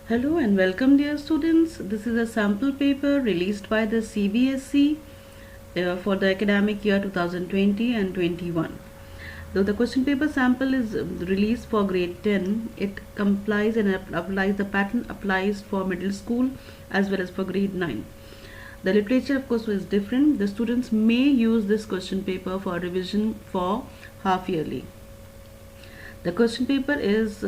Hello and welcome, dear students. This is a sample paper released by the CBSE for the academic year 2020 and 21. Though the question paper sample is released for grade 10, it complies and applies the pattern applies for middle school as well as for grade 9. The literature, of course, is different. The students may use this question paper for revision for half yearly. The question paper is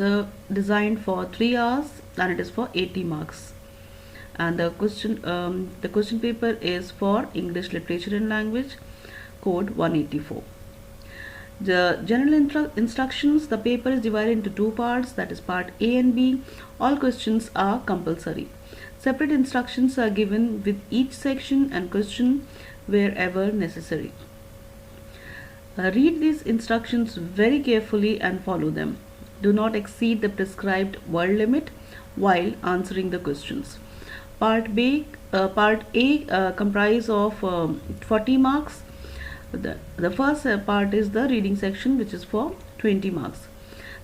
designed for 3 hours and it is for 80 marks. And the question paper is for English Literature and Language, code 184. The general instructions, the paper is divided into two parts, that is part A and B. All questions are compulsory. Separate instructions are given with each section and question wherever necessary. Read these instructions very carefully and follow them. Do not exceed the prescribed word limit while answering the questions. Part A comprise of 40 marks. The first part is the reading section, which is for 20 marks.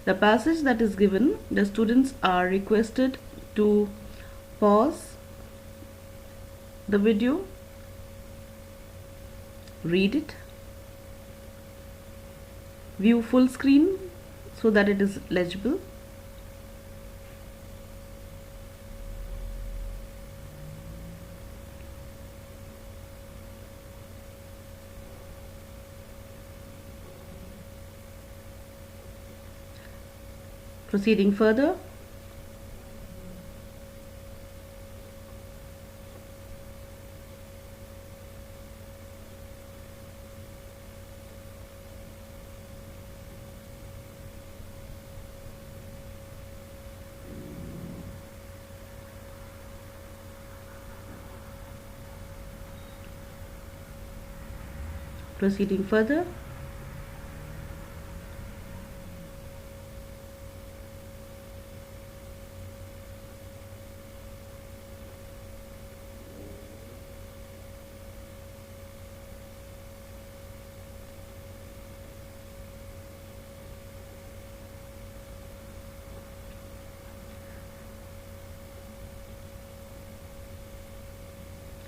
The passage that is given, the students are requested to pause the video, read it, view full screen so that it is legible. Proceeding further, proceeding further,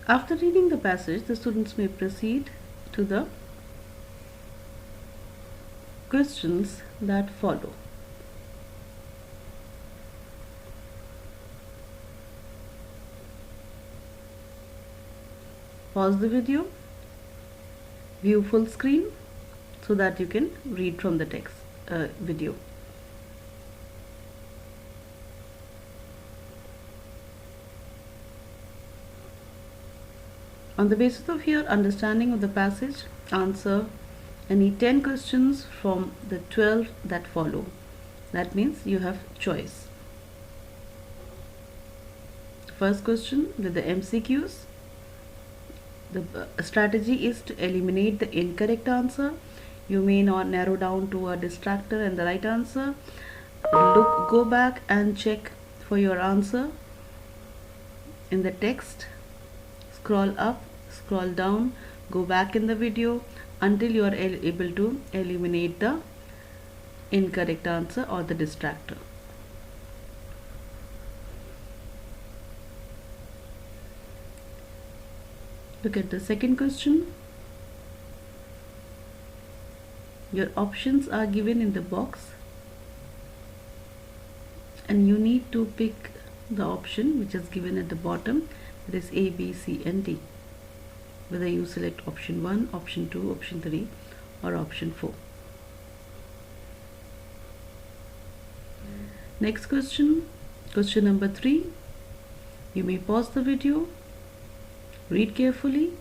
after reading the passage, the students may proceed to the questions that follow. Pause the video, view full screen so that you can read from the text video. On the basis of your understanding of the passage, answer any 10 questions from the 12 that follow. That means you have choice. First question with the MCQs. The strategy is to eliminate the incorrect answer. You may not narrow down to a distractor and the right answer. Go back and check for your answer in the text. Scroll up, scroll down, go back in the video until you are able to eliminate the incorrect answer or the distractor. Look at the second question. Your options are given in the box and you need to pick the option which is given at the bottom, that is A, B, C and D. Whether you select option 1, option 2, option 3 or option 4. Next question, question number 3. You may pause the video, read carefully.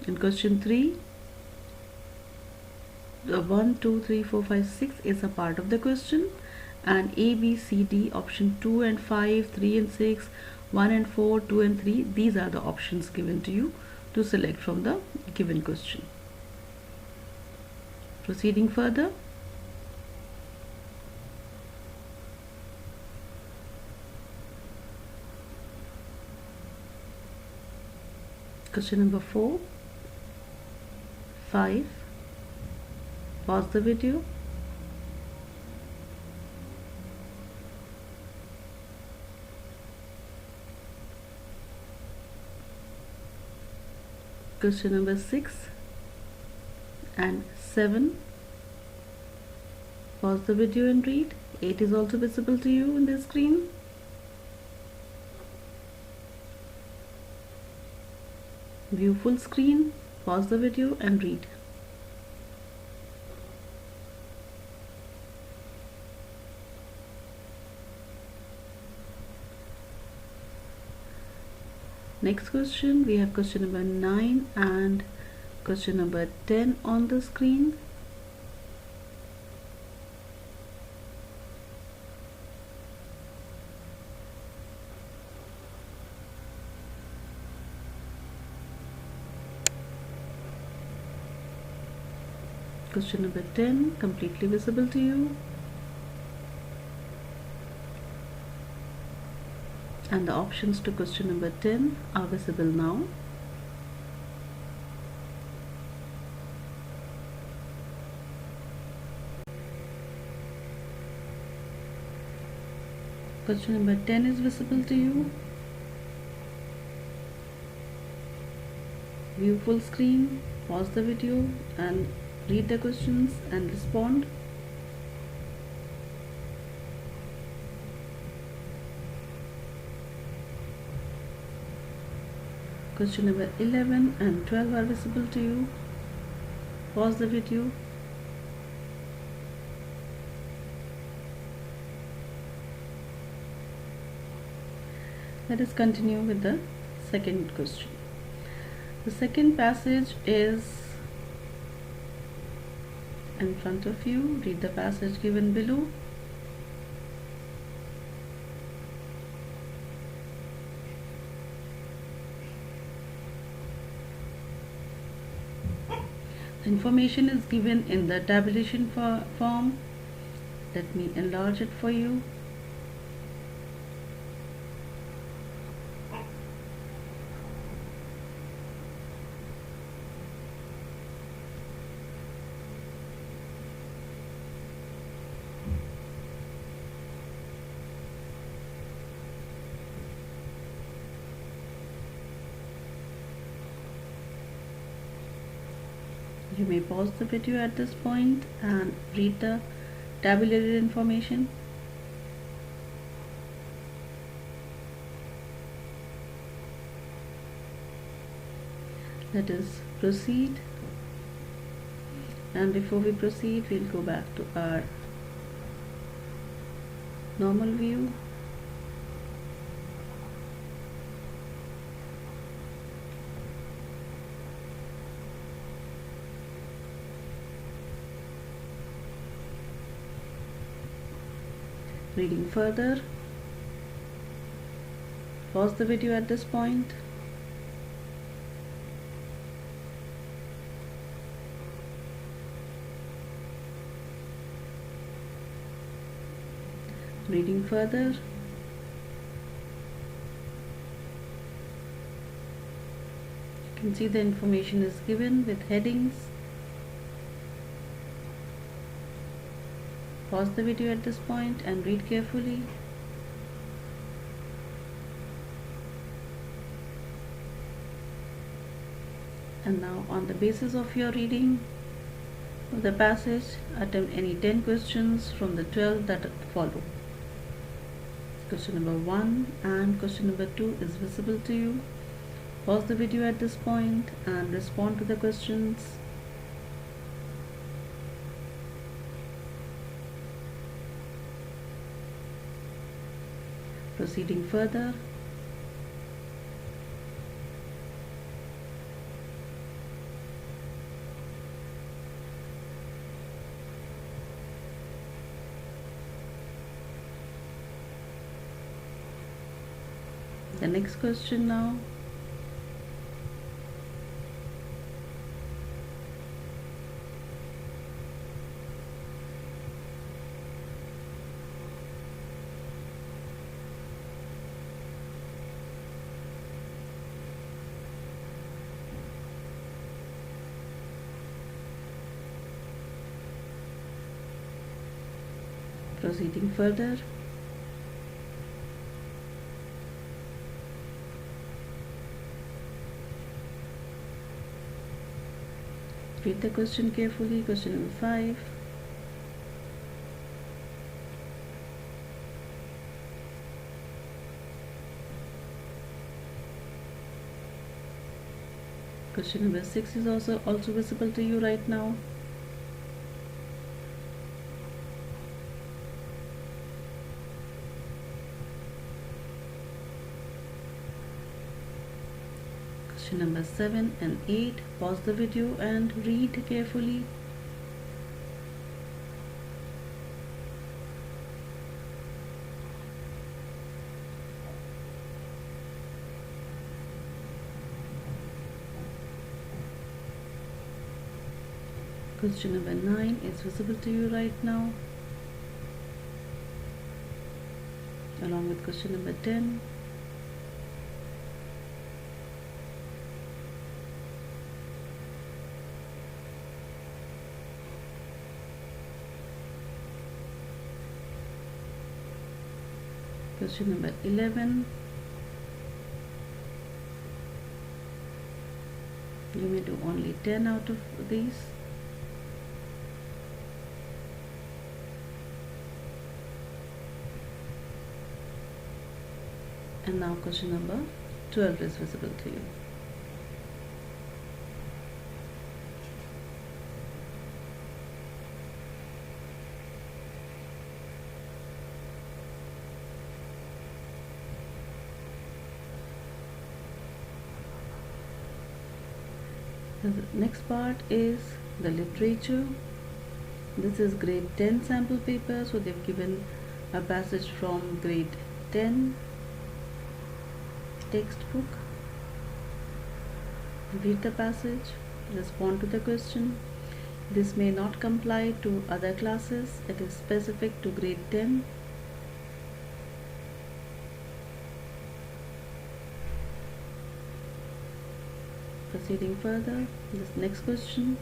In question 3, the 1, 2, 3, 4, 5, 6 is a part of the question, and A, B, C, D, option 2 and 5, 3 and 6, 1 and 4, 2 and 3, these are the options given to you to select from the given question. Proceeding further, question number 4, 5, pause the video, Question number 6 and 7. Pause the video and read. 8 is also visible to you in the screen. View full screen. Pause the video and read. Next question, we have question number 9 and question number 10 on the screen. Question number 10, completely visible to you. And the options to question number 10 are visible now. Question number 10 is visible to you. View full screen, pause the video and read the questions and respond. Question number 11 and 12 are visible to you. Pause the video. Let us continue with the second question. The second passage is in front of you. Read the passage given below. The information is given in the tabulation form. Let me enlarge it for you. You may pause the video at this point and read the tabulated information. Let us proceed. And before we proceed, we'll go back to our normal view. Reading further. Pause the video at this point. Reading further. You can see the information is given with headings. Pause the video at this point and read carefully. And now, on the basis of your reading of the passage, attempt any 10 questions from the 12 that follow. Question number 1 and question number 2 is visible to you. Pause the video at this point and respond to the questions. Proceeding further. The next question now. Proceeding further. Read the question carefully. Question number 5. Question number 6 is also visible to you right now. Question number 7 and 8. Pause the video and read carefully. Question number 9 is visible to you right now, along with question number 10. Question number 11. You may do only 10 out of these. And now question number 12 is visible to you. The next part is the literature. This is grade 10 sample paper, so they've given a passage from grade 10 textbook. Read the passage, respond to the question. This may not comply to other classes, it is specific to grade 10. Proceeding further, this next question.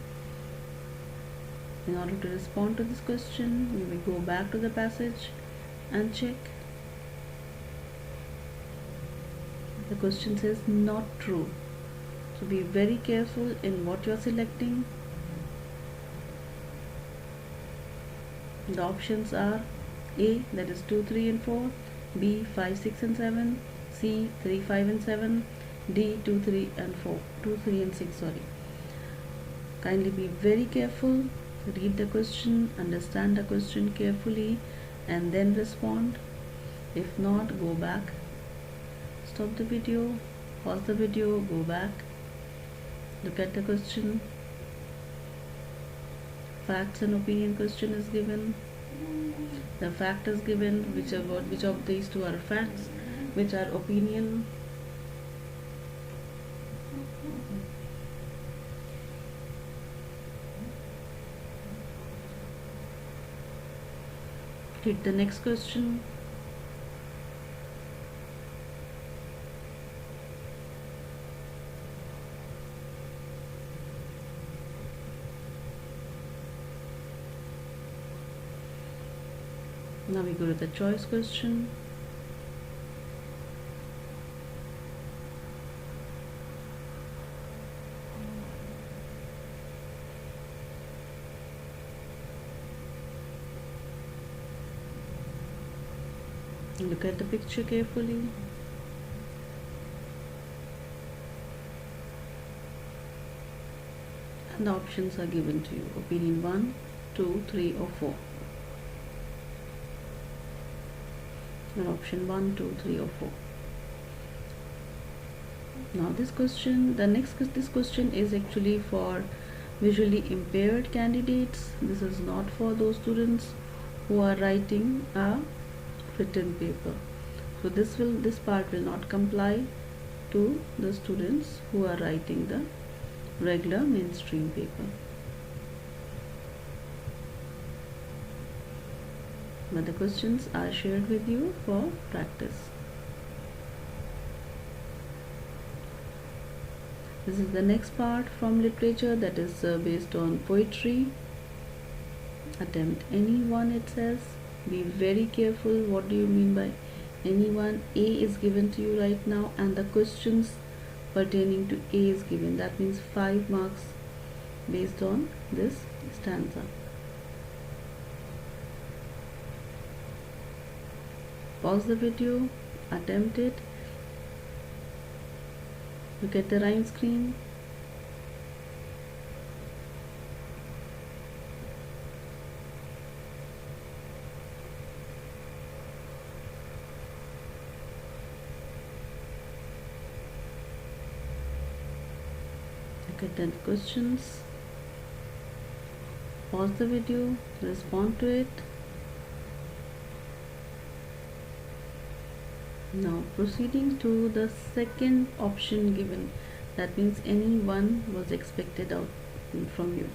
In order to respond to this question, we will go back to the passage and check. The question says not true. So be very careful in what you are selecting. The options are A, that is 2, 3 and 4, B, 5, 6 and 7, C, 3, 5 and 7, D, 2, 3 and 4, 2, 3 and 6, sorry. Kindly be very careful, read the question, understand the question carefully and then respond. If not, go back, stop the video, pause the video, go back, look at the question. Facts and opinion question is given. The fact is given, which of these two are facts, which are opinion. Read the next question. Now we go to the choice question. Look at the picture carefully. And the options are given to you. Opinion 1, 2, 3 or 4. And option 1, 2, 3 or 4. Now this question, this question is actually for visually impaired candidates. This is not for those students who are writing a written paper. So this part will not comply to the students who are writing the regular mainstream paper. But the questions are shared with you for practice. This is the next part from literature, that is based on poetry. Attempt any one, it says. Be very careful. What do you mean by any one? A is given to you right now and the questions pertaining to A is given. That means 5 marks based on this stanza. Pause the video, attempt it, look at the rhyme screen. Look at the questions. Pause the video, respond to it. Now proceeding to the second option given, that means any one was expected out from you.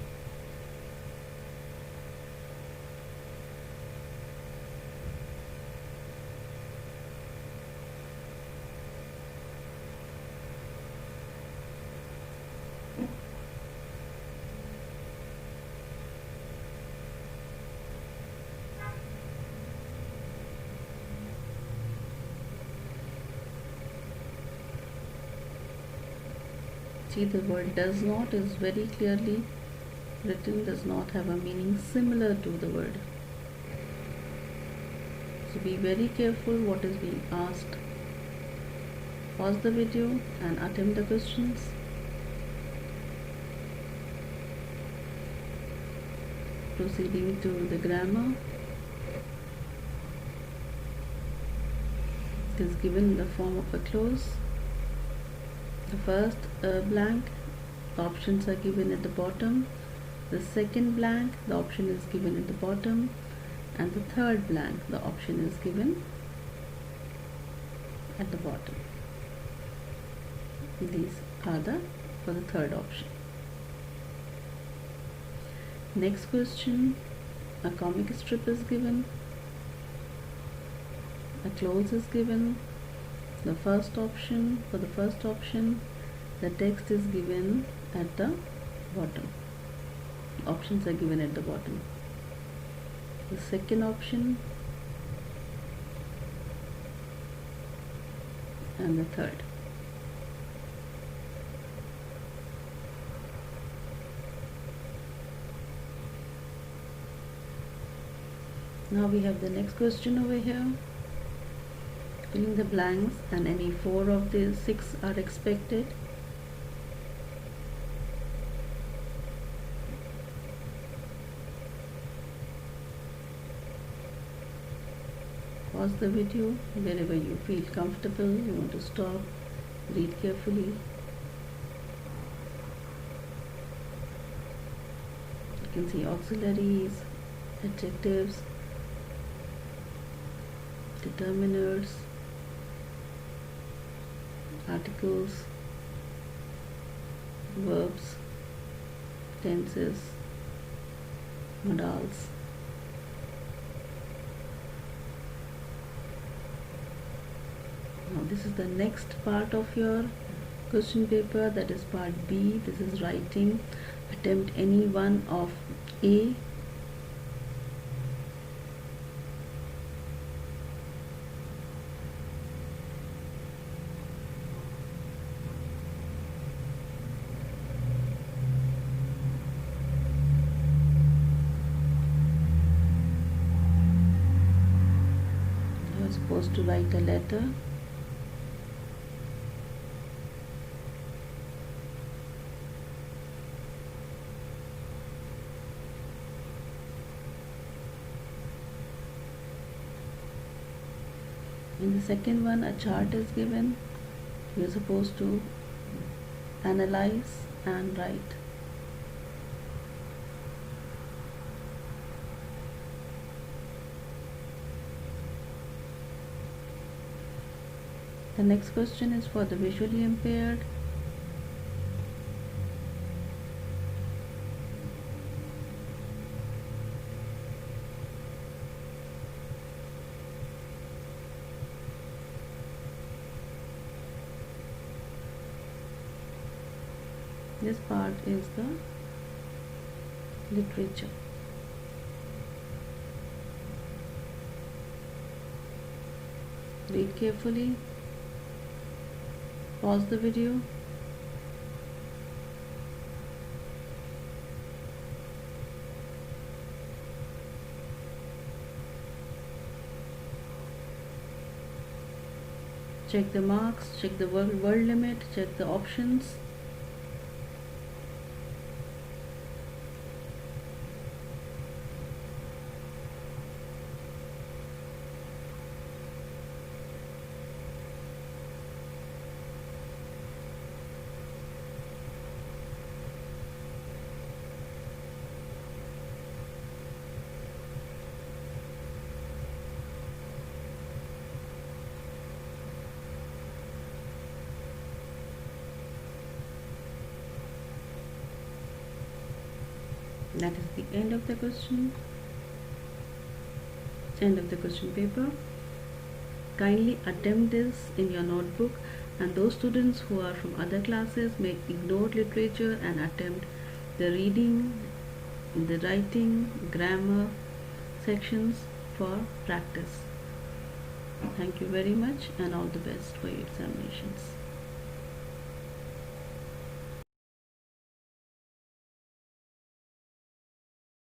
See, the word does not is very clearly written, does not have a meaning similar to the word. So be very careful what is being asked. Pause the video and attempt the questions. Proceeding to the grammar. It is given in the form of a clause. The first blank, the options are given at the bottom. The second blank, the option is given at the bottom. And the third blank, the option is given at the bottom. These are for the third option. Next question, a comic strip is given. A clause is given. The first option, for the first option, the text is given at the bottom. Options are given at the bottom. The second option and the third. Now we have the next question over here. Filling the blanks, and any 4 of the 6 are expected. Pause the video wherever you feel comfortable. You want to stop, read carefully. You can see auxiliaries, adjectives, determiners, articles, verbs, tenses, modals. Now this is the next part of your question paper, that is part B. This is writing. Attempt any one of A, supposed to write a letter. In the second one, a chart is given. You are supposed to analyze and write. The next question is for the visually impaired. This part is the literature. Read carefully. Pause the video. check the marks, check the word limit, check the options. That is the end of the question, end of the question paper. Kindly attempt this in your notebook, and those students who are from other classes may ignore literature and attempt the reading, the writing, grammar sections for practice. Thank you very much and all the best for your examinations.